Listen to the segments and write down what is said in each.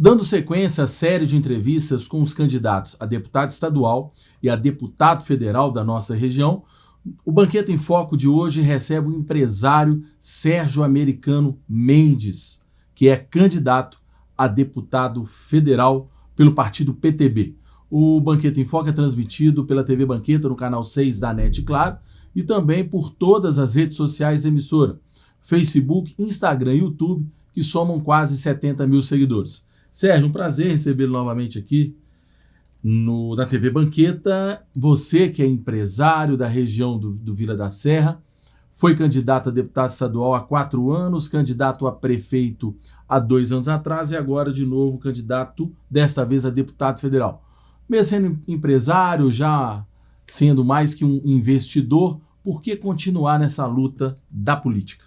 Dando sequência à série de entrevistas com os candidatos a deputado estadual e a deputado federal da nossa região, o Banqueta em Foco de hoje recebe o empresário Sérgio Americano Mendes, que é candidato a deputado federal pelo partido PTB. O Banqueta em Foco é transmitido pela TV Banqueta no canal 6 da NET Claro e também por todas as redes sociais da emissora, Facebook, Instagram e YouTube, que somam quase 70 mil seguidores. Sérgio, um prazer recebê-lo novamente aqui na TV Banqueta. Você que é empresário da região do Vila da Serra, foi candidato a deputado estadual há 4 anos, candidato a prefeito há 2 anos atrás e agora de novo candidato, desta vez a deputado federal. Mesmo sendo empresário, já sendo mais que um investidor, por que continuar nessa luta da política?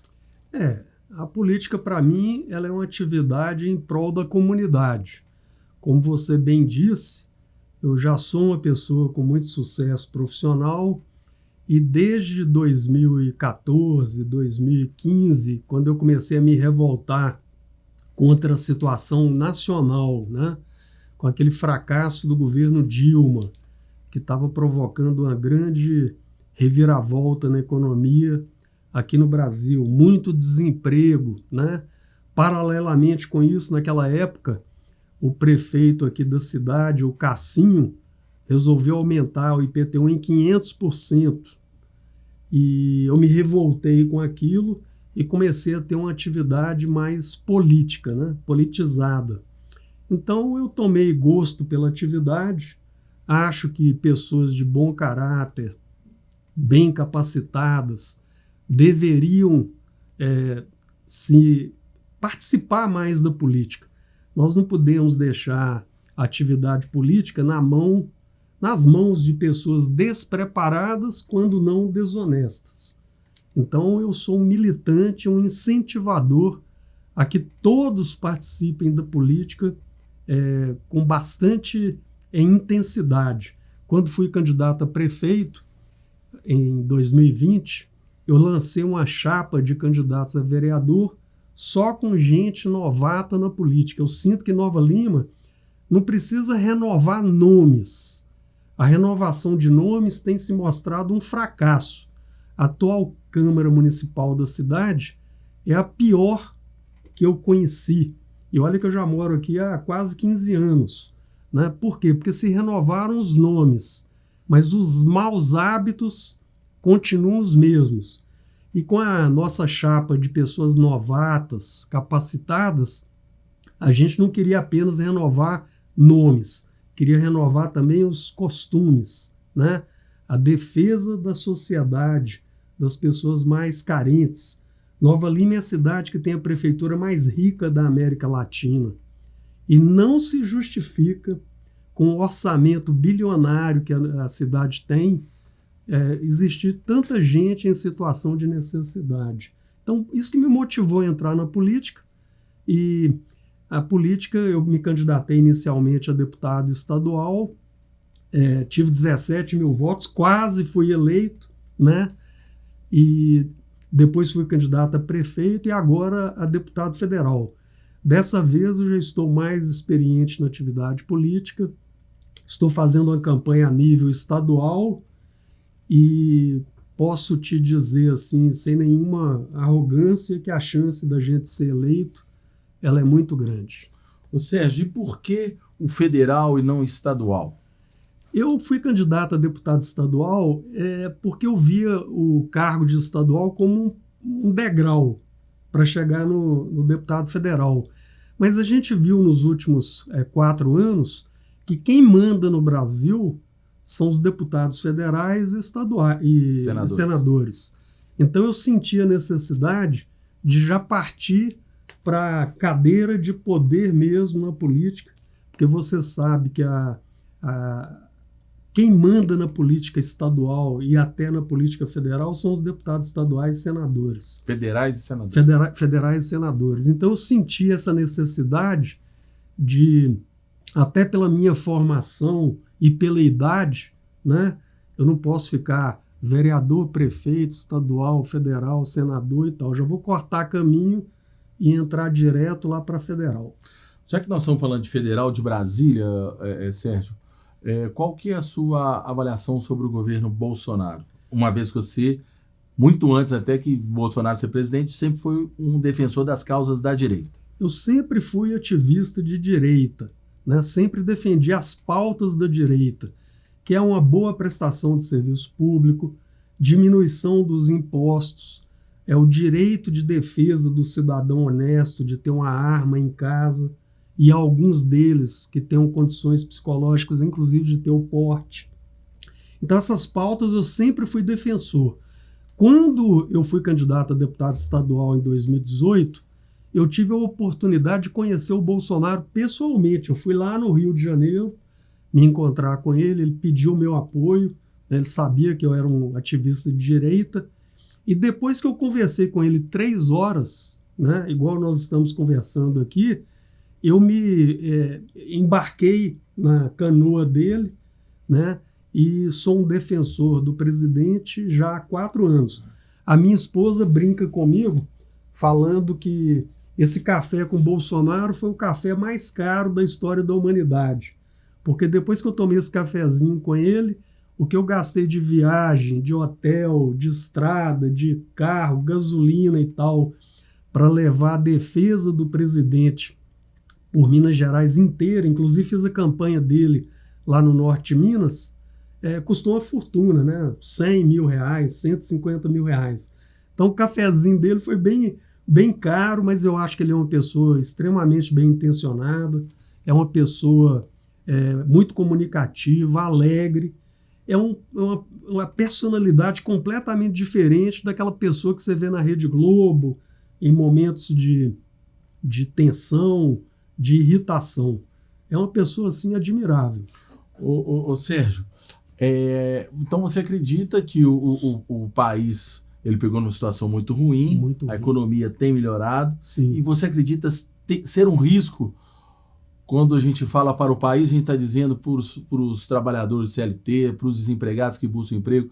A política, para mim, ela é uma atividade em prol da comunidade. Como você bem disse, eu já sou uma pessoa com muito sucesso profissional e desde 2014, 2015, quando eu comecei a me revoltar contra a situação nacional, né, com aquele fracasso do governo Dilma, que estava provocando uma grande reviravolta na economia aqui no Brasil, muito desemprego, né? Paralelamente com isso, naquela época, o prefeito aqui da cidade, o Cassinho, resolveu aumentar o IPTU em 500%. E eu me revoltei com aquilo e comecei a ter uma atividade mais política, né? Politizada. Então eu tomei gosto pela atividade, acho que pessoas de bom caráter, bem capacitadas, deveriam se participar mais da política. Nós não podemos deixar a atividade política nas mãos de pessoas despreparadas, quando não desonestas. Então eu sou um militante, um incentivador a que todos participem da política com bastante intensidade. Quando fui candidato a prefeito, em 2020, eu lancei uma chapa de candidatos a vereador só com gente novata na política. Eu sinto que Nova Lima não precisa renovar nomes. A renovação de nomes tem se mostrado um fracasso. A atual Câmara Municipal da cidade é a pior que eu conheci. E olha que eu já moro aqui há quase 15 anos. Né? Por quê? Porque se renovaram os nomes, mas os maus hábitos continuam os mesmos. E com a nossa chapa de pessoas novatas, capacitadas, a gente não queria apenas renovar nomes, queria renovar também os costumes, né? A defesa da sociedade, das pessoas mais carentes. Nova Lima é a cidade que tem a prefeitura mais rica da América Latina. E não se justifica, com o orçamento bilionário que a cidade tem, existir tanta gente em situação de necessidade. Então, isso que me motivou a entrar na política. E a política, eu me candidatei inicialmente a deputado estadual, tive 17 mil votos, quase fui eleito, né? E depois fui candidato a prefeito e agora a deputado federal. Dessa vez eu já estou mais experiente na atividade política, estou fazendo uma campanha a nível estadual, e posso te dizer assim, sem nenhuma arrogância, que a chance da gente ser eleito, ela é muito grande. Ô Sérgio, e por que o federal e não o estadual? Eu fui candidato a deputado estadual porque eu via o cargo de estadual como um degrau para chegar no deputado federal. Mas a gente viu nos últimos 4 anos que quem manda no Brasil são os deputados federais e estaduais e senadores. Então eu senti a necessidade de já partir para a cadeira de poder mesmo na política, porque você sabe que quem manda na política estadual e até na política federal são os deputados estaduais e senadores. Federais e senadores. Federais e senadores. Então eu senti essa necessidade de, até pela minha formação e pela idade, né? Eu não posso ficar vereador, prefeito, estadual, federal, senador e tal. Já vou cortar caminho e entrar direto lá para federal. Já que nós estamos falando de federal, de Brasília, Sérgio, qual que é a sua avaliação sobre o governo Bolsonaro? Uma vez que você, muito antes até que Bolsonaro ser presidente, sempre foi um defensor das causas da direita. Eu sempre fui ativista de direita, né? Sempre defendi as pautas da direita, que é uma boa prestação de serviço público, diminuição dos impostos, é o direito de defesa do cidadão honesto de ter uma arma em casa, e alguns deles que tenham condições psicológicas, inclusive de ter o porte. Então essas pautas eu sempre fui defensor. Quando eu fui candidato a deputado estadual em 2018, eu tive a oportunidade de conhecer o Bolsonaro pessoalmente. Eu fui lá no Rio de Janeiro me encontrar com ele, ele pediu o meu apoio, né? Ele sabia que eu era um ativista de direita, e depois que eu conversei com ele 3 horas, né, igual nós estamos conversando aqui, eu me embarquei na canoa dele, né, e sou um defensor do presidente já há 4 anos. A minha esposa brinca comigo falando que esse café com Bolsonaro foi o café mais caro da história da humanidade, porque depois que eu tomei esse cafezinho com ele, o que eu gastei de viagem, de hotel, de estrada, de carro, gasolina e tal, para levar a defesa do presidente por Minas Gerais inteira, inclusive fiz a campanha dele lá no norte de Minas, custou uma fortuna, né? 100 mil reais, 150 mil reais. Então o cafezinho dele foi bem caro, mas eu acho que ele é uma pessoa extremamente bem intencionada, é uma pessoa muito comunicativa, alegre, é uma personalidade completamente diferente daquela pessoa que você vê na Rede Globo em momentos de tensão, de irritação. É uma pessoa, assim, admirável. Ô Sérgio, então você acredita que o país ele pegou numa situação muito ruim, a economia tem melhorado, sim, e você acredita ser um risco quando a gente fala para o país, a gente está dizendo para os trabalhadores CLT, para os desempregados que buscam emprego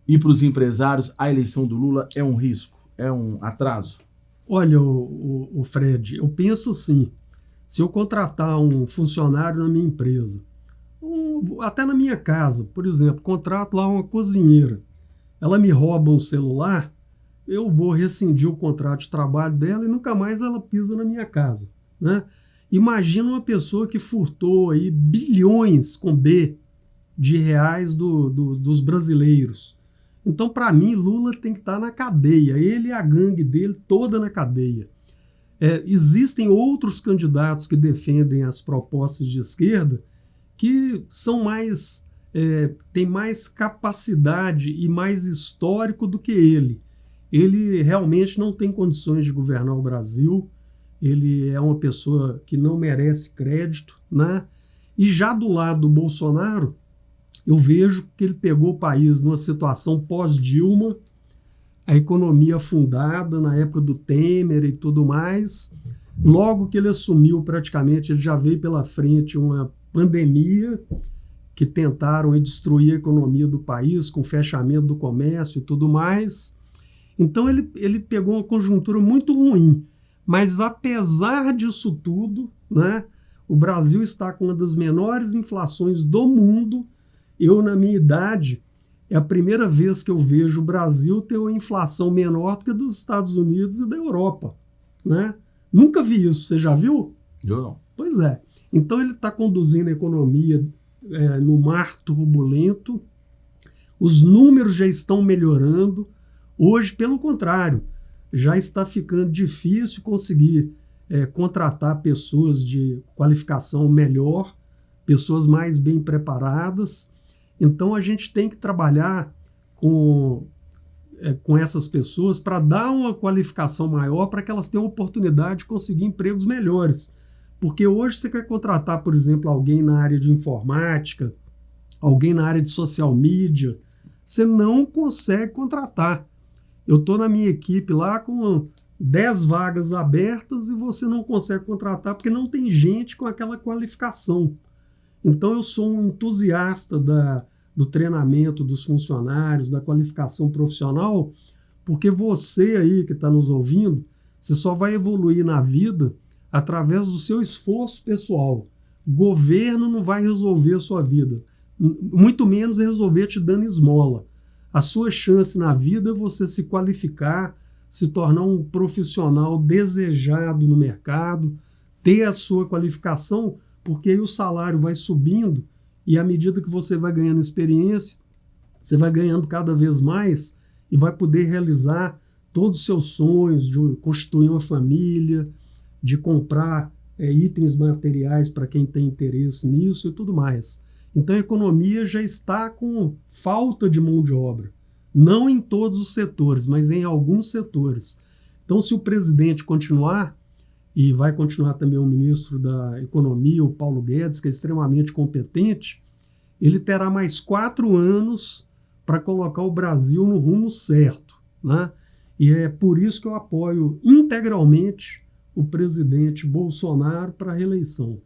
e para os empresários, a eleição do Lula é um risco, é um atraso? Olha, o Fred, eu penso assim, se eu contratar um funcionário na minha empresa, até na minha casa, por exemplo, contrato lá uma cozinheira, ela me rouba um celular, eu vou rescindir o contrato de trabalho dela e nunca mais ela pisa na minha casa, né? Imagina uma pessoa que furtou aí bilhões com B de reais dos brasileiros. Então, para mim, Lula tem que estar na cadeia, ele e a gangue dele toda na cadeia. Existem outros candidatos que defendem as propostas de esquerda que são têm mais capacidade e mais histórico do que ele. Ele realmente não tem condições de governar o Brasil, ele é uma pessoa que não merece crédito, né? E já do lado do Bolsonaro, eu vejo que ele pegou o país numa situação pós-Dilma, a economia afundada na época do Temer e tudo mais. Logo que ele assumiu, praticamente, ele já veio pela frente uma pandemia que tentaram destruir a economia do país com fechamento do comércio e tudo mais. Então ele pegou uma conjuntura muito ruim. Mas apesar disso tudo, né, o Brasil está com uma das menores inflações do mundo. Eu, na minha idade, é a primeira vez que eu vejo o Brasil ter uma inflação menor do que a dos Estados Unidos e da Europa, né? Nunca vi isso, você já viu? Eu não. Pois é. Então ele está conduzindo a economia no mar turbulento, os números já estão melhorando. Hoje, pelo contrário, já está ficando difícil conseguir contratar pessoas de qualificação melhor, pessoas mais bem preparadas. Então a gente tem que trabalhar com essas pessoas para dar uma qualificação maior para que elas tenham oportunidade de conseguir empregos melhores. Porque hoje você quer contratar, por exemplo, alguém na área de informática, alguém na área de social media, você não consegue contratar. Eu estou na minha equipe lá com 10 vagas abertas e você não consegue contratar porque não tem gente com aquela qualificação. Então eu sou um entusiasta do treinamento dos funcionários, da qualificação profissional, porque você aí que está nos ouvindo, você só vai evoluir na vida através do seu esforço pessoal. Governo não vai resolver a sua vida, muito menos resolver te dando esmola. A sua chance na vida é você se qualificar, se tornar um profissional desejado no mercado, ter a sua qualificação, porque aí o salário vai subindo e à medida que você vai ganhando experiência, você vai ganhando cada vez mais e vai poder realizar todos os seus sonhos de constituir uma família, de comprar itens materiais para quem tem interesse nisso e tudo mais. Então a economia já está com falta de mão de obra. Não em todos os setores, mas em alguns setores. Então, se o presidente continuar, e vai continuar também o ministro da Economia, o Paulo Guedes, que é extremamente competente, ele terá mais 4 anos para colocar o Brasil no rumo certo, né? E é por isso que eu apoio integralmente o presidente Bolsonaro para a reeleição.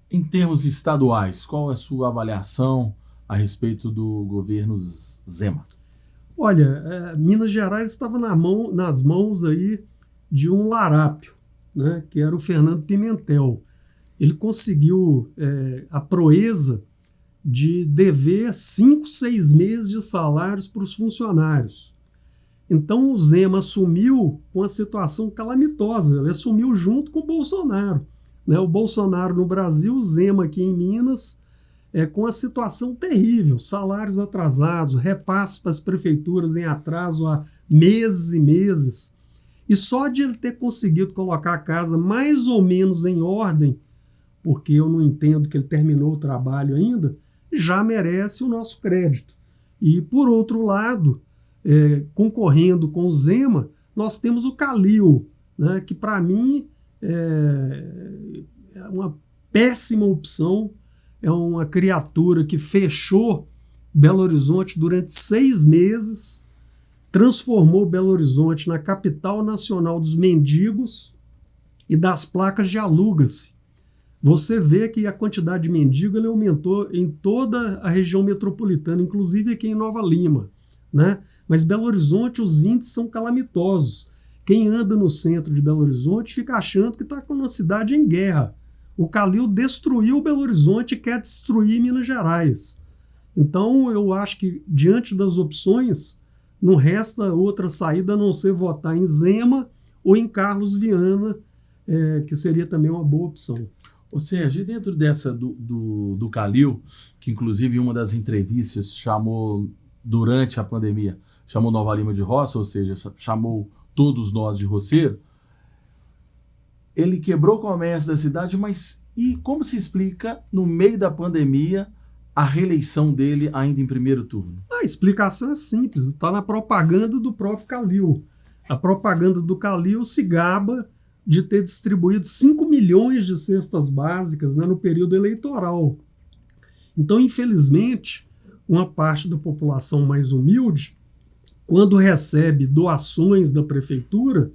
Em termos estaduais, qual é a sua avaliação a respeito do governo Zema? Olha, Minas Gerais estava nas mãos aí de um larápio, né, que era o Fernando Pimentel. Ele conseguiu a proeza de dever 5, 6 meses de salários para os funcionários. Então o Zema assumiu com uma situação calamitosa, ele assumiu junto com o Bolsonaro. Né? O Bolsonaro no Brasil, o Zema aqui em Minas, com a situação terrível, salários atrasados, repasses para as prefeituras em atraso há meses e meses. E só de ele ter conseguido colocar a casa mais ou menos em ordem, porque eu não entendo que ele terminou o trabalho ainda, já merece o nosso crédito. E, por outro lado, concorrendo com o Zema, nós temos o Calil, né, que para mim é uma péssima opção. É uma criatura que fechou Belo Horizonte durante 6 meses, transformou Belo Horizonte na capital nacional dos mendigos e das placas de aluga-se. Você vê que a quantidade de mendigo ele aumentou em toda a região metropolitana, inclusive aqui em Nova Lima, né? Mas Belo Horizonte, os índices são calamitosos. Quem anda no centro de Belo Horizonte fica achando que está com uma cidade em guerra. O Calil destruiu Belo Horizonte e quer destruir Minas Gerais. Então, eu acho que, diante das opções, não resta outra saída a não ser votar em Zema ou em Carlos Viana, que seria também uma boa opção. Ô Sérgio, e dentro dessa do Calil, que inclusive em uma das entrevistas chamou, durante a pandemia, chamou Nova Lima de roça, ou seja, chamou todos nós de roceiro, ele quebrou o comércio da cidade, mas e como se explica, no meio da pandemia, a reeleição dele ainda em primeiro turno? A explicação é simples, está na propaganda do próprio Calil. A propaganda do Calil se gaba de ter distribuído 5 milhões de cestas básicas, né, no período eleitoral. Então, infelizmente, uma parte da população mais humilde, quando recebe doações da prefeitura,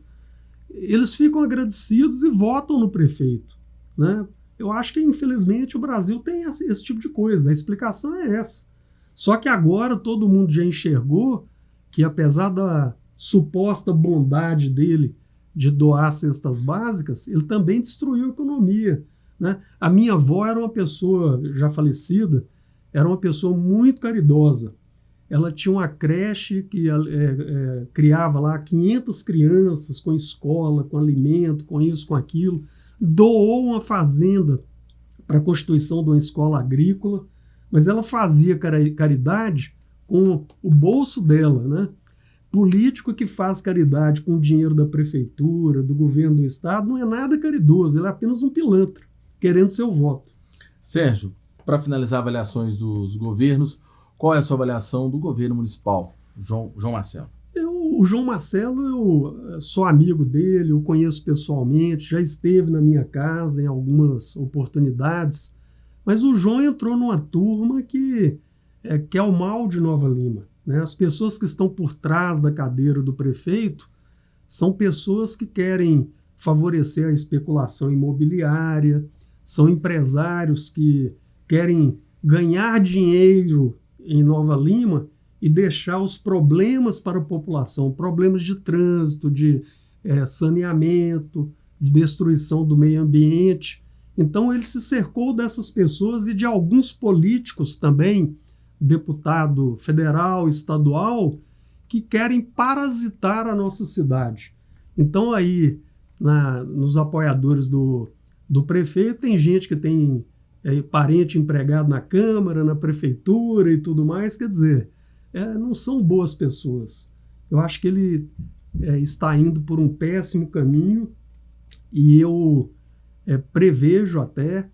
eles ficam agradecidos e votam no prefeito, né? Eu acho que, infelizmente, o Brasil tem esse tipo de coisa. A explicação é essa. Só que agora todo mundo já enxergou que, apesar da suposta bondade dele de doar cestas básicas, ele também destruiu a economia, né? A minha avó era uma pessoa já falecida, era uma pessoa muito caridosa. Ela tinha uma creche que criava lá 500 crianças com escola, com alimento, com isso, com aquilo. Doou uma fazenda para a constituição de uma escola agrícola, mas ela fazia caridade com o bolso dela, né? Político que faz caridade com o dinheiro da prefeitura, do governo do estado, não é nada caridoso, ele é apenas um pilantra, querendo seu voto. Sérgio, para finalizar avaliações dos governos, qual é a sua avaliação do governo municipal, João Marcelo? O João Marcelo, eu sou amigo dele, eu conheço pessoalmente, já esteve na minha casa em algumas oportunidades, mas o João entrou numa turma que é o mal de Nova Lima, né? As pessoas que estão por trás da cadeira do prefeito são pessoas que querem favorecer a especulação imobiliária, são empresários que querem ganhar dinheiro em Nova Lima e deixar os problemas para a população, problemas de trânsito, de saneamento, de destruição do meio ambiente. Então ele se cercou dessas pessoas e de alguns políticos também, deputado federal, estadual, que querem parasitar a nossa cidade. Então aí, nos apoiadores do prefeito, tem gente que tem parente empregado na Câmara, na Prefeitura e tudo mais, quer dizer, não são boas pessoas. Eu acho que ele está indo por um péssimo caminho e eu prevejo até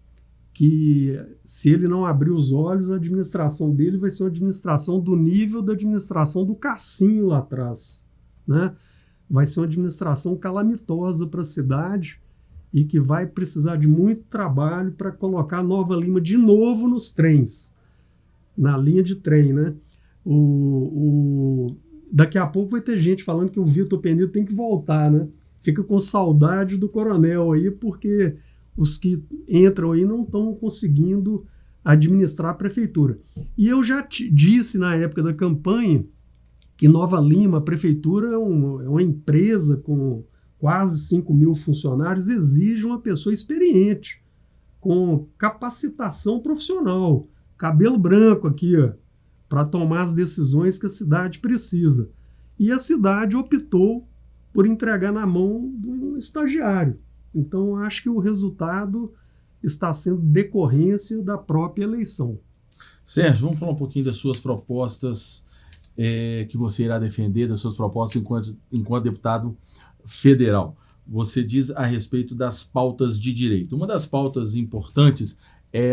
que, se ele não abrir os olhos, a administração dele vai ser uma administração do nível da administração do Cassinho lá atrás, né? Vai ser uma administração calamitosa para a cidade e que vai precisar de muito trabalho para colocar Nova Lima de novo nos trens, na linha de trem, né? Daqui a pouco vai ter gente falando que o Vitor Penido tem que voltar, né? Fica com saudade do coronel aí, porque os que entram aí não estão conseguindo administrar a prefeitura. E eu já disse na época da campanha que Nova Lima, a prefeitura, é uma empresa com quase 5 mil funcionários, exige uma pessoa experiente, com capacitação profissional, cabelo branco aqui, para tomar as decisões que a cidade precisa. E a cidade optou por entregar na mão de um estagiário. Então, acho que o resultado está sendo decorrência da própria eleição. Sérgio, vamos falar um pouquinho das suas propostas que você irá defender, das suas propostas enquanto deputado federal. Você diz a respeito das pautas de direito. Uma das pautas importantes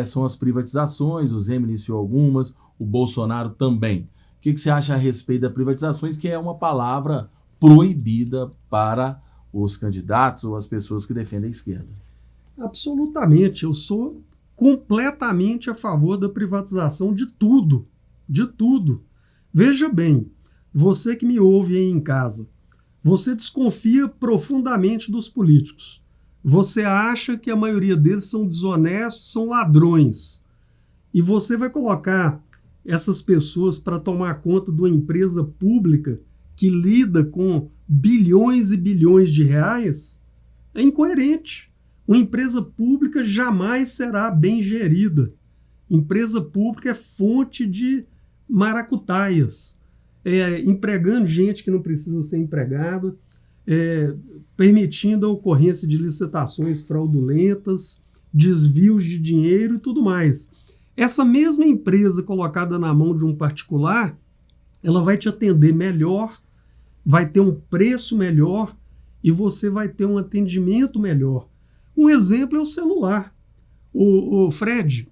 são as privatizações, o Zema iniciou algumas, o Bolsonaro também. O que você acha a respeito das privatizações, que é uma palavra proibida para os candidatos ou as pessoas que defendem a esquerda? Absolutamente. Eu sou completamente a favor da privatização de tudo. De tudo. Veja bem, você que me ouve aí em casa, você desconfia profundamente dos políticos. Você acha que a maioria deles são desonestos, são ladrões. E você vai colocar essas pessoas para tomar conta de uma empresa pública que lida com bilhões e bilhões de reais? É incoerente. Uma empresa pública jamais será bem gerida. Empresa pública é fonte de maracutaias, empregando gente que não precisa ser empregada, permitindo a ocorrência de licitações fraudulentas, desvios de dinheiro e tudo mais. Essa mesma empresa colocada na mão de um particular, ela vai te atender melhor, vai ter um preço melhor e você vai ter um atendimento melhor. Um exemplo é o celular. O Fred,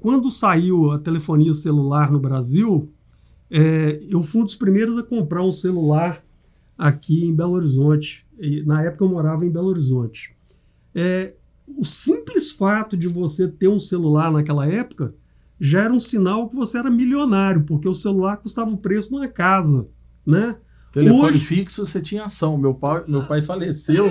quando saiu a telefonia celular no Brasil, eu fui um dos primeiros a comprar um celular aqui em Belo Horizonte. Na época eu morava em Belo Horizonte. O simples fato de você ter um celular naquela época já era um sinal que você era milionário, porque o celular custava o preço de uma casa, né? Telefone fixo, você tinha ação. Meu pai faleceu,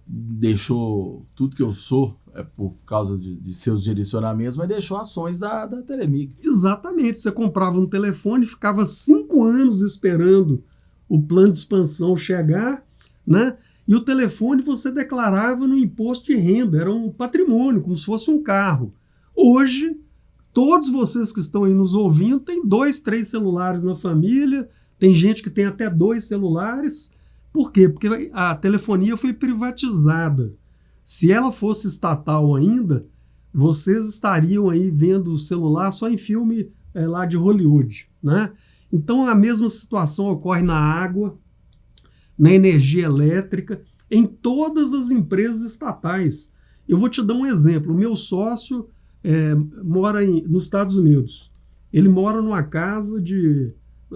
deixou tudo que eu sou, por causa de seus direcionamentos, mas deixou ações da Telemig. Exatamente. Você comprava um telefone, ficava 5 anos esperando o plano de expansão chegar, né? E o telefone você declarava no imposto de renda, era um patrimônio, como se fosse um carro. Hoje, todos vocês que estão aí nos ouvindo têm 2, 3 celulares na família, tem gente que tem até 2 celulares. Por quê? Porque a telefonia foi privatizada. Se ela fosse estatal ainda, vocês estariam aí vendo o celular só em filme lá de Hollywood, né? Então a mesma situação ocorre na água, na energia elétrica, em todas as empresas estatais. Eu vou te dar um exemplo. O meu sócio mora nos Estados Unidos. Ele mora numa casa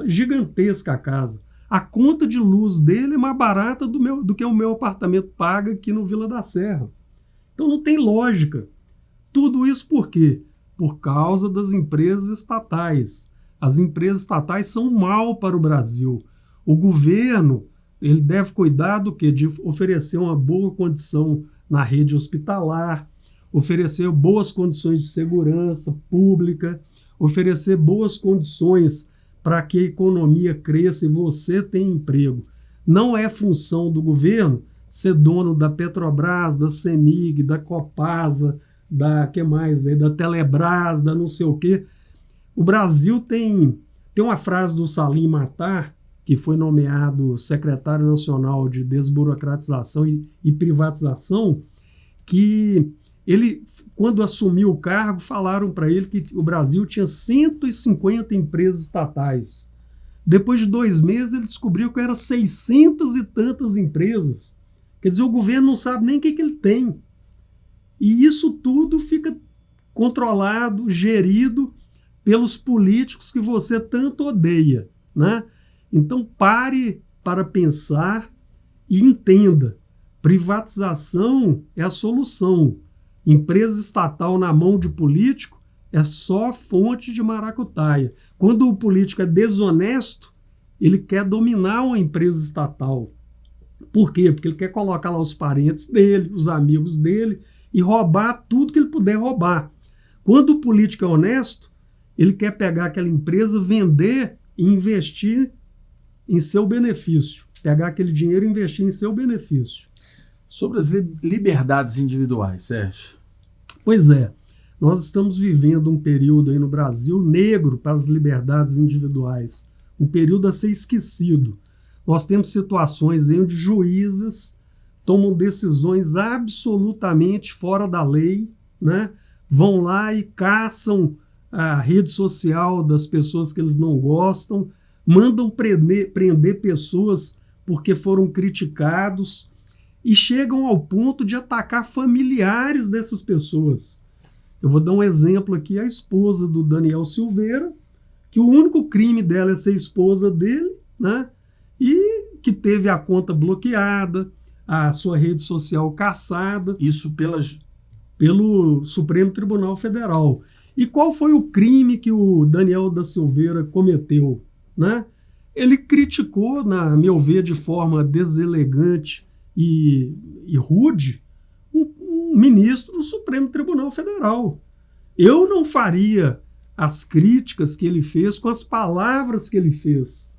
gigantesca casa. A conta de luz dele é mais barata do que o meu apartamento paga aqui no Vila da Serra. Então não tem lógica. Tudo isso por quê? Por causa das empresas estatais. As empresas estatais são um mal para o Brasil. O governo ele deve cuidar do quê? De oferecer uma boa condição na rede hospitalar, oferecer boas condições de segurança pública, oferecer boas condições para que a economia cresça e você tenha emprego. Não é função do governo ser dono da Petrobras, da CEMIG, da Copasa, da Telebrás, da não sei o quê. O Brasil tem uma frase do Salim Matar, que foi nomeado secretário nacional de desburocratização e privatização, que ele, quando assumiu o cargo, falaram para ele que o Brasil tinha 150 empresas estatais. Depois de 2 meses, ele descobriu que eram 600 e tantas empresas. Quer dizer, o governo não sabe nem o que ele tem. E isso tudo fica controlado, gerido pelos políticos que você tanto odeia, né? Então pare para pensar e entenda. Privatização é a solução. Empresa estatal na mão de político é só fonte de maracutaia. Quando o político é desonesto, ele quer dominar uma empresa estatal. Por quê? Porque ele quer colocar lá os parentes dele, os amigos dele e roubar tudo que ele puder roubar. Quando o político é honesto, ele quer pegar aquela empresa, vender e investir em seu benefício. Pegar aquele dinheiro e investir em seu benefício. Sobre as liberdades individuais, Sérgio. Pois é, nós estamos vivendo um período aí no Brasil negro para as liberdades individuais. Um período a ser esquecido. Nós temos situações aí onde juízes tomam decisões absolutamente fora da lei, né? Vão lá e caçam a rede social das pessoas que eles não gostam, mandam prender pessoas porque foram criticados e chegam ao ponto de atacar familiares dessas pessoas. Eu vou dar um exemplo aqui, a esposa do Daniel Silveira, que o único crime dela é ser esposa dele, né? E que teve a conta bloqueada, a sua rede social caçada. Isso pelo Supremo Tribunal Federal. E qual foi o crime que o Daniel da Silveira cometeu, né? Ele criticou, na meu ver, de forma deselegante e rude, um ministro do Supremo Tribunal Federal. Eu não faria as críticas que ele fez com as palavras que ele fez.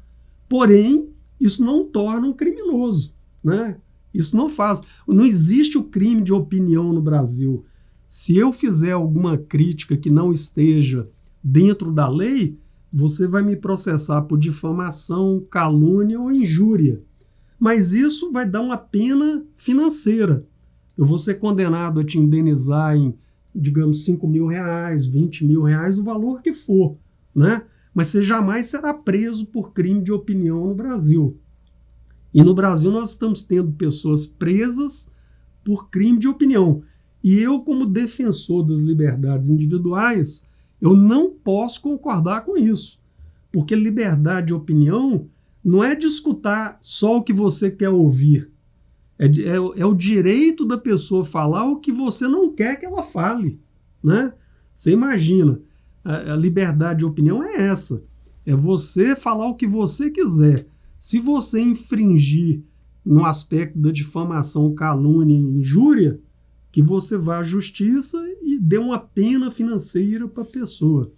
Porém, isso não torna um criminoso, né? Isso não existe o crime de opinião no Brasil. Se eu fizer alguma crítica que não esteja dentro da lei, você vai me processar por difamação, calúnia ou injúria. Mas isso vai dar uma pena financeira. Eu vou ser condenado a te indenizar em, digamos, R$5.000, R$20.000, o valor que for, né? Mas você jamais será preso por crime de opinião no Brasil. E no Brasil nós estamos tendo pessoas presas por crime de opinião. E eu, como defensor das liberdades individuais, eu não posso concordar com isso. Porque liberdade de opinião não é de escutar só o que você quer ouvir. É o direito da pessoa falar o que você não quer que ela fale, né? Você imagina, a liberdade de opinião é essa. É você falar o que você quiser. Se você infringir no aspecto da difamação, calúnia e injúria, que você vá à justiça e dê uma pena financeira para a pessoa.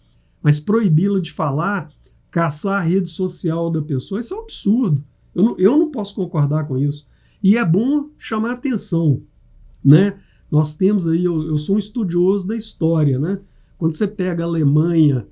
Mas proibi-la de falar, caçar a rede social da pessoa, isso é um absurdo. Eu não posso concordar com isso. E é bom chamar atenção, né? Nós temos aí, eu sou um estudioso da história, né? Quando você pega a Alemanha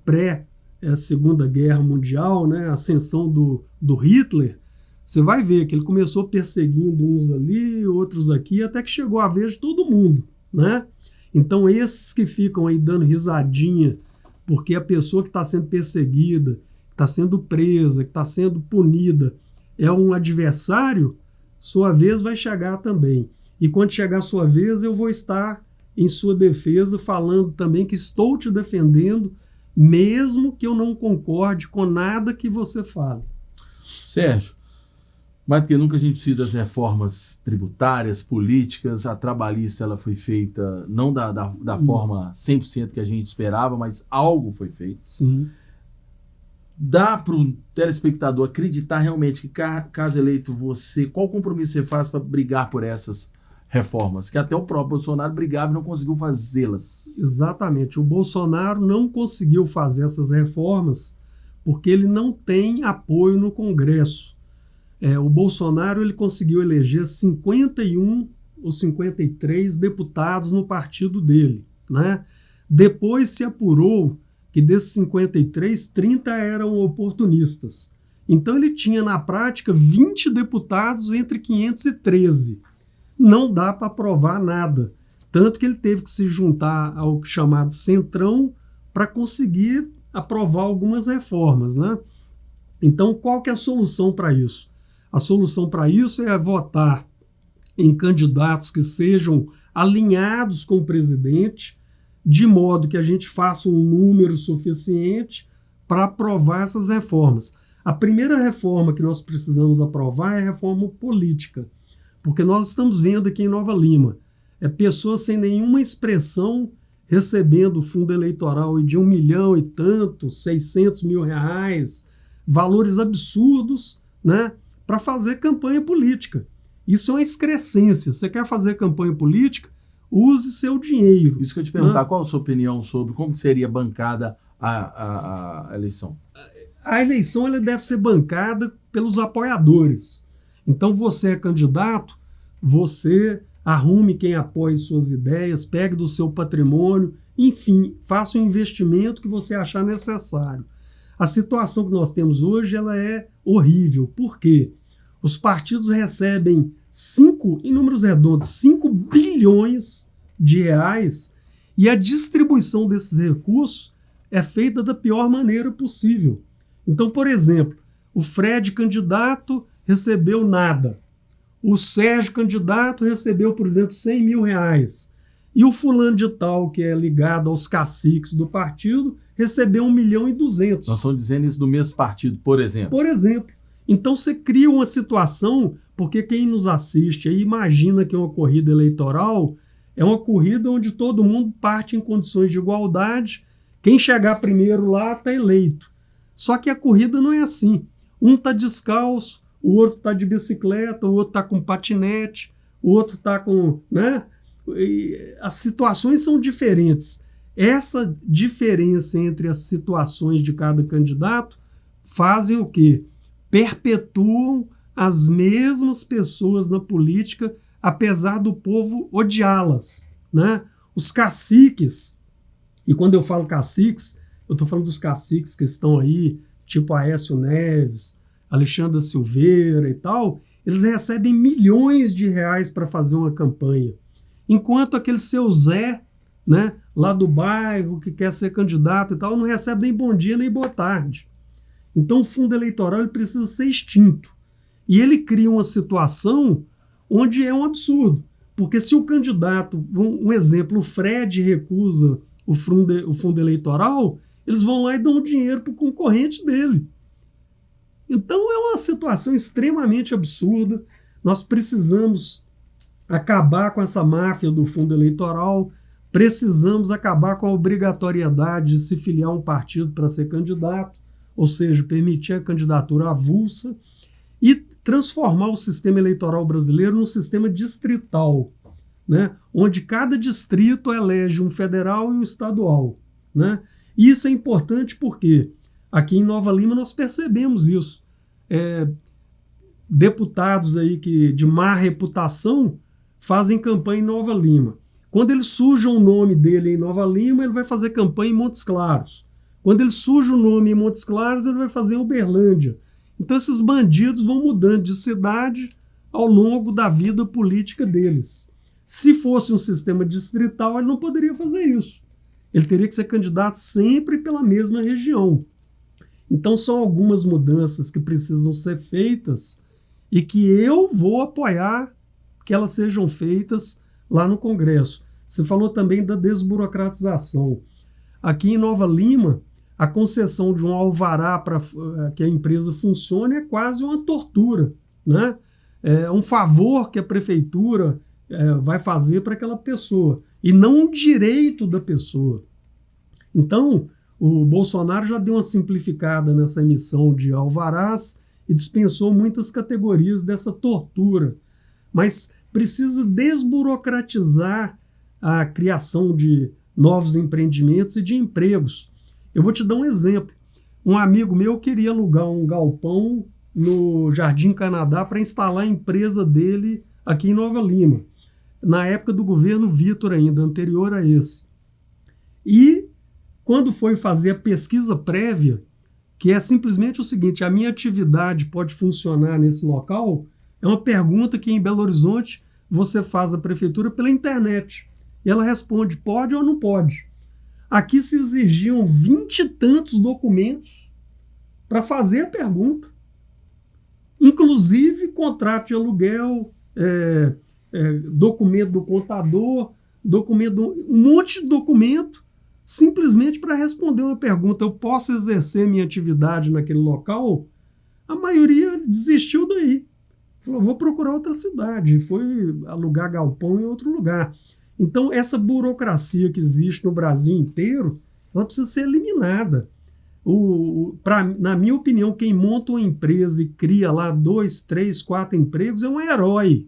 pré-Segunda Guerra Mundial, né? A ascensão do Hitler, você vai ver que ele começou perseguindo uns ali, outros aqui, até que chegou a vez de todo mundo, né? Então esses que ficam aí dando risadinha porque a pessoa que está sendo perseguida, que está sendo presa, que está sendo punida é um adversário, sua vez vai chegar também. E quando chegar a sua vez, eu vou estar em sua defesa falando também que estou te defendendo, mesmo que eu não concorde com nada que você fale. Sérgio, mais do que nunca a gente precisa das reformas tributárias, políticas. A trabalhista ela foi feita não da forma 100% que a gente esperava, mas algo foi feito. Sim. Dá para o telespectador acreditar realmente que, caso eleito você, qual compromisso você faz para brigar por essas reformas? Que até o próprio Bolsonaro brigava e não conseguiu fazê-las. Exatamente. O Bolsonaro não conseguiu fazer essas reformas porque ele não tem apoio no Congresso. o Bolsonaro ele conseguiu eleger 51 ou 53 deputados no partido dele, né? Depois se apurou que desses 53, 30 eram oportunistas. Então ele tinha na prática 20 deputados entre 513. Não dá para aprovar nada. Tanto que ele teve que se juntar ao chamado Centrão para conseguir aprovar algumas reformas, né? Então, qual que é a solução para isso? A solução para isso é votar em candidatos que sejam alinhados com o presidente, de modo que a gente faça um número suficiente para aprovar essas reformas. A primeira reforma que nós precisamos aprovar é a reforma política, porque nós estamos vendo aqui em Nova Lima pessoas sem nenhuma expressão recebendo fundo eleitoral de 1 milhão e tanto, 600 mil reais, valores absurdos, né, para fazer campanha política. Isso é uma excrescência. Você quer fazer campanha política? Use seu dinheiro. Isso que eu te perguntar, qual a sua opinião sobre como seria bancada a eleição? A eleição ela deve ser bancada pelos apoiadores. Então você é candidato, você arrume quem apoie suas ideias, pegue do seu patrimônio, enfim, faça um investimento que você achar necessário. A situação que nós temos hoje ela é horrível. Por quê? Os partidos recebem em números redondos, 5 bilhões de reais e a distribuição desses recursos é feita da pior maneira possível. Então, por exemplo, o Fred, candidato, recebeu nada. O Sérgio, candidato, recebeu, por exemplo, 100 mil reais. E o fulano de tal, que é ligado aos caciques do partido, recebeu 1 milhão e 200. Nós estamos dizendo isso do mesmo partido, por exemplo. Por exemplo. Então você cria uma situação, porque quem nos assiste aí imagina que uma corrida eleitoral é uma corrida onde todo mundo parte em condições de igualdade, quem chegar primeiro lá está eleito. Só que a corrida não é assim. Um está descalço, o outro está de bicicleta, o outro está com patinete, o outro está com... né? As situações são diferentes. Essa diferença entre as situações de cada candidato fazem o quê? Perpetuam as mesmas pessoas na política, apesar do povo odiá-las, né? Os caciques, e quando eu falo caciques, eu estou falando dos caciques que estão aí, tipo Aécio Neves, Alexandre Silveira e tal, eles recebem milhões de reais para fazer uma campanha. Enquanto aquele seu Zé, né, lá do bairro, que quer ser candidato e tal, não recebe nem bom dia nem boa tarde. Então o fundo eleitoral ele precisa ser extinto. E ele cria uma situação onde é um absurdo. Porque se o candidato, um exemplo, o Fred recusa o fundo eleitoral, eles vão lá e dão o dinheiro para o concorrente dele. Então é uma situação extremamente absurda. Nós precisamos acabar com essa máfia do fundo eleitoral, precisamos acabar com a obrigatoriedade de se filiar a um partido para ser candidato, ou seja, permitir a candidatura avulsa e transformar o sistema eleitoral brasileiro num sistema distrital, né? Onde cada distrito elege um federal e um estadual, né? E isso é importante porque aqui em Nova Lima nós percebemos isso. Deputados aí de má reputação fazem campanha em Nova Lima. Quando ele suja o nome dele em Nova Lima, ele vai fazer campanha em Montes Claros. Quando ele suja o nome em Montes Claros, ele vai fazer em Uberlândia. Então esses bandidos vão mudando de cidade ao longo da vida política deles. Se fosse um sistema distrital, ele não poderia fazer isso. Ele teria que ser candidato sempre pela mesma região. Então são algumas mudanças que precisam ser feitas e que eu vou apoiar que elas sejam feitas lá no Congresso. Você falou também da desburocratização. Aqui em Nova Lima, a concessão de um alvará para que a empresa funcione é quase uma tortura, né? É um favor que a prefeitura vai fazer para aquela pessoa e não um direito da pessoa. Então, o Bolsonaro já deu uma simplificada nessa emissão de alvarás e dispensou muitas categorias dessa tortura. Mas precisa desburocratizar a criação de novos empreendimentos e de empregos. Eu vou te dar um exemplo. Um amigo meu queria alugar um galpão no Jardim Canadá para instalar a empresa dele aqui em Nova Lima, na época do governo Vitor ainda, anterior a esse. E quando foi fazer a pesquisa prévia, que é simplesmente o seguinte, a minha atividade pode funcionar nesse local, é uma pergunta que em Belo Horizonte você faz à prefeitura pela internet. E ela responde, pode ou não pode. Aqui se exigiam 20 e tantos documentos para fazer a pergunta. Inclusive contrato de aluguel, documento do contador, um monte de documento, simplesmente para responder uma pergunta. Eu posso exercer minha atividade naquele local? A maioria desistiu daí. Falou, vou procurar outra cidade. Foi alugar galpão em outro lugar. Então, essa burocracia que existe no Brasil inteiro, ela precisa ser eliminada. Na minha opinião, quem monta uma empresa e cria lá 2, 3, 4 empregos é um herói.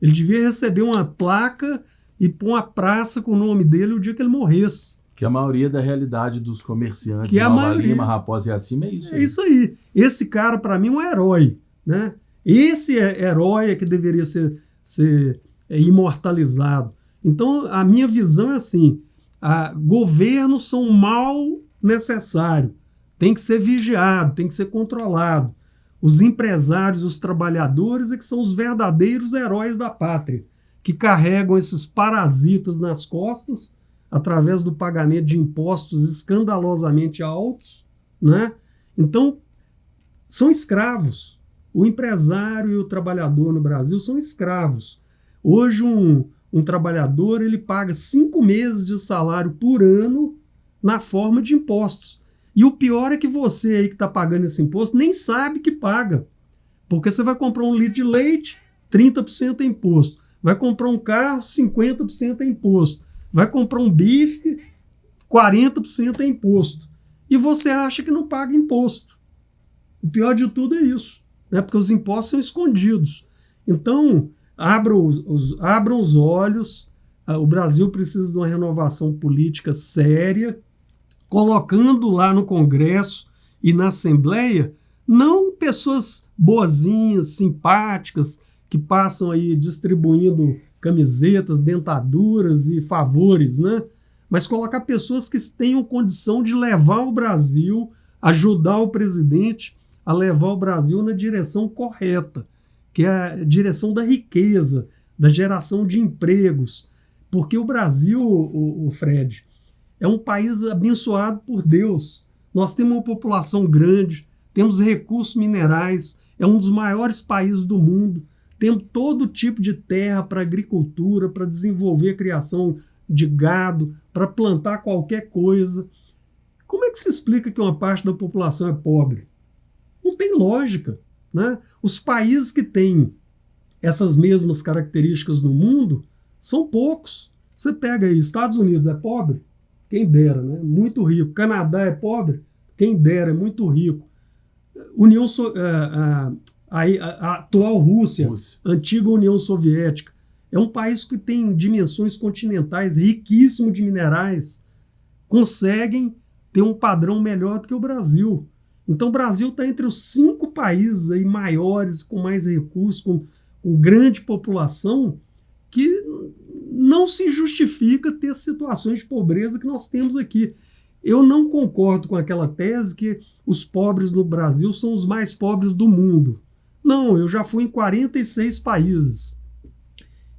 Ele devia receber uma placa e pôr uma praça com o nome dele o dia que ele morresse. Que a maioria da realidade dos comerciantes de Nova Lima, Raposa e acima é isso aí. É isso aí. Esse cara, para mim, é um herói, né? Esse herói é que deveria ser imortalizado. Então, a minha visão é assim, governos são um mal necessário, tem que ser vigiado, tem que ser controlado. Os empresários, os trabalhadores é que são os verdadeiros heróis da pátria, que carregam esses parasitas nas costas através do pagamento de impostos escandalosamente altos, né? Então, são escravos. O empresário e o trabalhador no Brasil são escravos. Hoje, um trabalhador ele paga 5 meses de salário por ano na forma de impostos. E o pior é que você aí que está pagando esse imposto nem sabe que paga. Porque você vai comprar um litro de leite, 30% é imposto. Vai comprar um carro, 50% é imposto. Vai comprar um bife, 40% é imposto. E você acha que não paga imposto. O pior de tudo é isso, né? Porque os impostos são escondidos. Então, abram os olhos. O Brasil precisa de uma renovação política séria, colocando lá no Congresso e na Assembleia, não pessoas boazinhas, simpáticas, que passam aí distribuindo camisetas, dentaduras e favores, né? Mas colocar pessoas que tenham condição de levar o Brasil, ajudar o presidente a levar o Brasil na direção correta, que é a direção da riqueza, da geração de empregos. Porque o Brasil, o Fred, é um país abençoado por Deus. Nós temos uma população grande, temos recursos minerais, é um dos maiores países do mundo, temos todo tipo de terra para agricultura, para desenvolver a criação de gado, para plantar qualquer coisa. Como é que se explica que uma parte da população é pobre? Não tem lógica, né? Os países que têm essas mesmas características no mundo são poucos. Você pega aí, Estados Unidos é pobre? Quem dera, né? Muito rico. Canadá é pobre? Quem dera, é muito rico. A atual Rússia, antiga União Soviética, é um país que tem dimensões continentais, riquíssimo de minerais, conseguem ter um padrão melhor do que o Brasil. Então o Brasil está entre os 5 países aí maiores, com mais recursos, com grande população, que não se justifica ter situações de pobreza que nós temos aqui. Eu não concordo com aquela tese que os pobres no Brasil são os mais pobres do mundo. Não, eu já fui em 46 países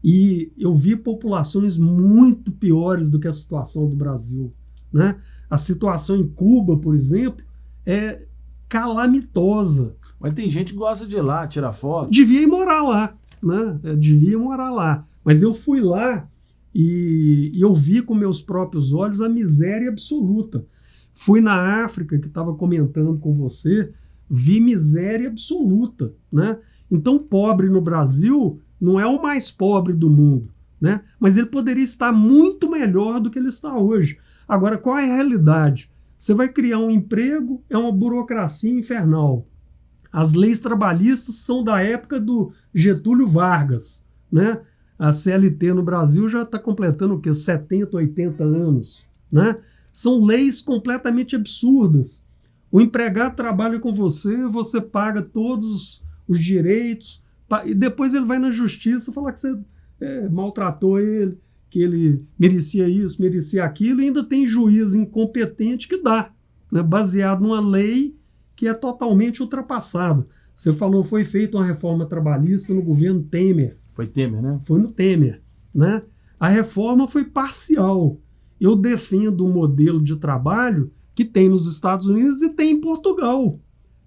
e eu vi populações muito piores do que a situação do Brasil, né? A situação em Cuba, por exemplo, é calamitosa. Mas tem gente que gosta de ir lá, tirar foto. Devia ir morar lá, né? Devia morar lá. Mas eu fui lá e eu vi com meus próprios olhos a miséria absoluta. Fui na África, que estava comentando com você, vi miséria absoluta, né? Então, pobre no Brasil não é o mais pobre do mundo, né? Mas ele poderia estar muito melhor do que ele está hoje. Agora, qual é a realidade? Você vai criar um emprego, é uma burocracia infernal. As leis trabalhistas são da época do Getúlio Vargas, né? A CLT no Brasil já está completando o quê? 70, 80 anos, né? São leis completamente absurdas. O empregado trabalha com você, você paga todos os direitos, e depois ele vai na justiça falar que você maltratou ele, que ele merecia isso, merecia aquilo, e ainda tem juiz incompetente que dá, né, baseado numa lei que é totalmente ultrapassada. Você falou, foi feita uma reforma trabalhista no governo Temer. Foi Temer, né? Foi no Temer, né? A reforma foi parcial. Eu defendo um modelo de trabalho que tem nos Estados Unidos e tem em Portugal.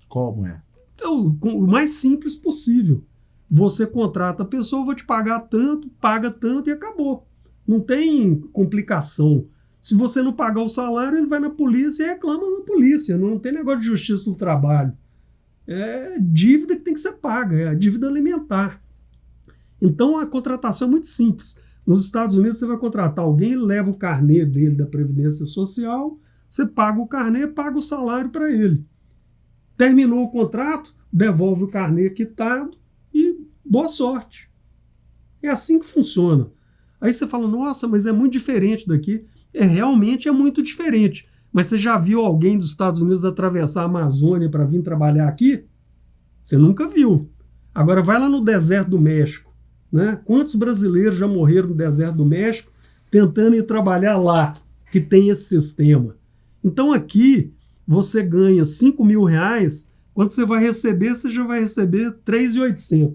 Como é? Então, o mais simples possível. Você contrata a pessoa, vou te pagar tanto, paga tanto e acabou. Não tem complicação. Se você não pagar o salário, ele vai na polícia e reclama na polícia. Não tem negócio de justiça do trabalho. É dívida que tem que ser paga, é a dívida alimentar. Então a contratação é muito simples. Nos Estados Unidos você vai contratar alguém, ele leva o carnê dele da Previdência Social, você paga o carnê, paga o salário para ele. Terminou o contrato, devolve o carnê quitado e boa sorte. É assim que funciona. Aí você fala, nossa, mas é muito diferente daqui. Realmente é muito diferente. Mas você já viu alguém dos Estados Unidos atravessar a Amazônia para vir trabalhar aqui? Você nunca viu. Agora vai lá no deserto do México, né? Quantos brasileiros já morreram no deserto do México tentando ir trabalhar lá, que tem esse sistema? Então aqui você ganha R$5.000, quando você vai receber, você já vai receber R$3.800.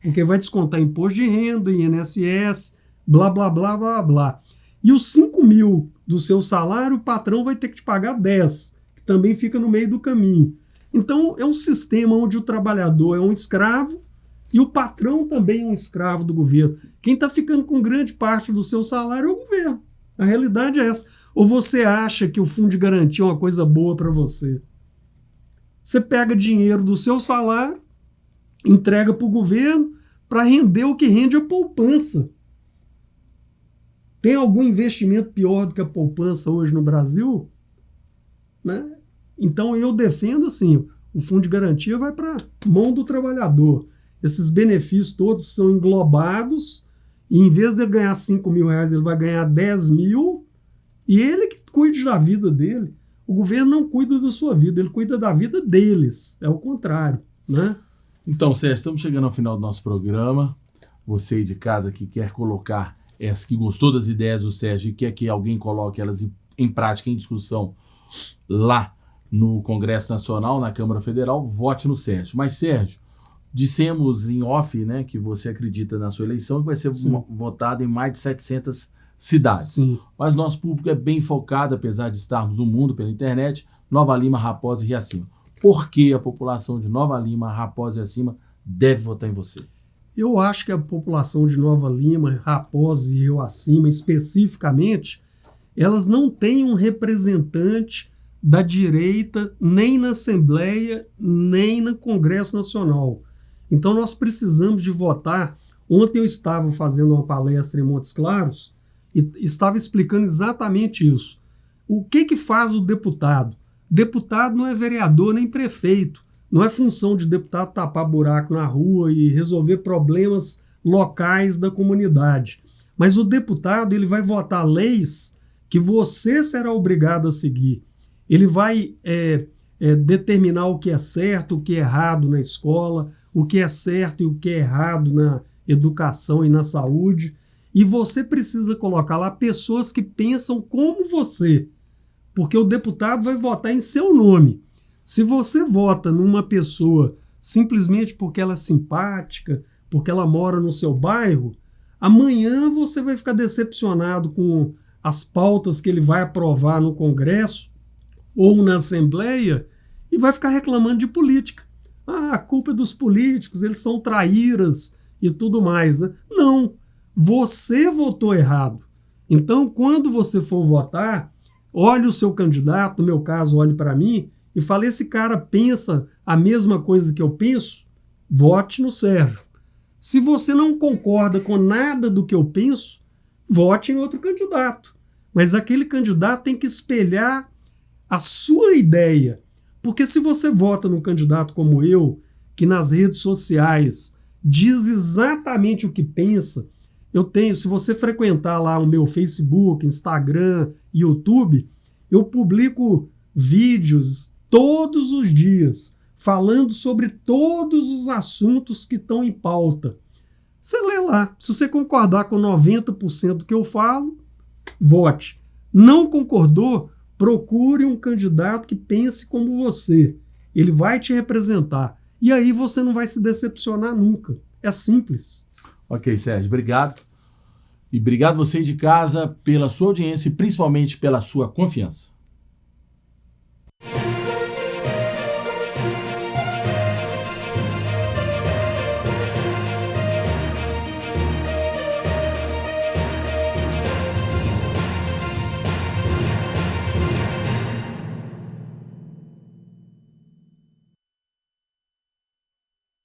Porque vai descontar imposto de renda, INSS, blá, blá, blá, blá, blá. E os 5.000 do seu salário, o patrão vai ter que te pagar 10, que também fica no meio do caminho. Então, é um sistema onde o trabalhador é um escravo e o patrão também é um escravo do governo. Quem está ficando com grande parte do seu salário é o governo. A realidade é essa. Ou você acha que o fundo de garantia é uma coisa boa para você? Você pega dinheiro do seu salário, entrega para o governo para render o que rende a poupança. Tem algum investimento pior do que a poupança hoje no Brasil? Né? Então eu defendo assim, o fundo de garantia vai para a mão do trabalhador. Esses benefícios todos são englobados e em vez de ele ganhar R$5.000, ele vai ganhar 10.000 e ele que cuide da vida dele. O governo não cuida da sua vida, ele cuida da vida deles. É o contrário, né? Então, Sérgio, estamos chegando ao final do nosso programa. Você de casa que quer colocar essa, que gostou das ideias do Sérgio e quer que alguém coloque elas em prática, em discussão lá no Congresso Nacional, na Câmara Federal, vote no Sérgio. Mas, Sérgio, dissemos em off, né, que você acredita na sua eleição que vai ser votada em mais de 700 cidades. Sim. Mas nosso público é bem focado, apesar de estarmos no mundo pela internet, Nova Lima, Raposa e Riacima. Por que a população de Nova Lima, Raposa e Riacima deve votar em você? Eu acho que a população de Nova Lima, Raposa e Riacima, especificamente, elas não têm um representante da direita nem na Assembleia, nem no Congresso Nacional. Então nós precisamos de votar. Ontem eu estava fazendo uma palestra em Montes Claros e estava explicando exatamente isso. O que faz o deputado? Deputado não é vereador nem prefeito. Não é função de deputado tapar buraco na rua e resolver problemas locais da comunidade. Mas o deputado ele vai votar leis que você será obrigado a seguir. Ele vai determinar o que é certo, o que é errado na escola, o que é certo e o que é errado na educação e na saúde. E você precisa colocar lá pessoas que pensam como você, porque o deputado vai votar em seu nome. Se você vota numa pessoa simplesmente porque ela é simpática, porque ela mora no seu bairro, amanhã você vai ficar decepcionado com as pautas que ele vai aprovar no Congresso ou na Assembleia e vai ficar reclamando de política. Ah, a culpa é dos políticos, eles são traíras e tudo mais. Né? Não, você votou errado. Então, quando você for votar, olhe o seu candidato, no meu caso, olhe para mim, e fale, esse cara pensa a mesma coisa que eu penso, vote no Sérgio. Se você não concorda com nada do que eu penso, vote em outro candidato. Mas aquele candidato tem que espelhar a sua ideia. Porque se você vota num candidato como eu, que nas redes sociais diz exatamente o que pensa, se você frequentar lá o meu Facebook, Instagram, YouTube, eu publico vídeos todos os dias, falando sobre todos os assuntos que estão em pauta. Você lê lá. Se você concordar com 90% do que eu falo, vote. Não concordou? Procure um candidato que pense como você. Ele vai te representar. E aí você não vai se decepcionar nunca. É simples. Ok, Sérgio, obrigado. E obrigado você de casa pela sua audiência e principalmente pela sua confiança.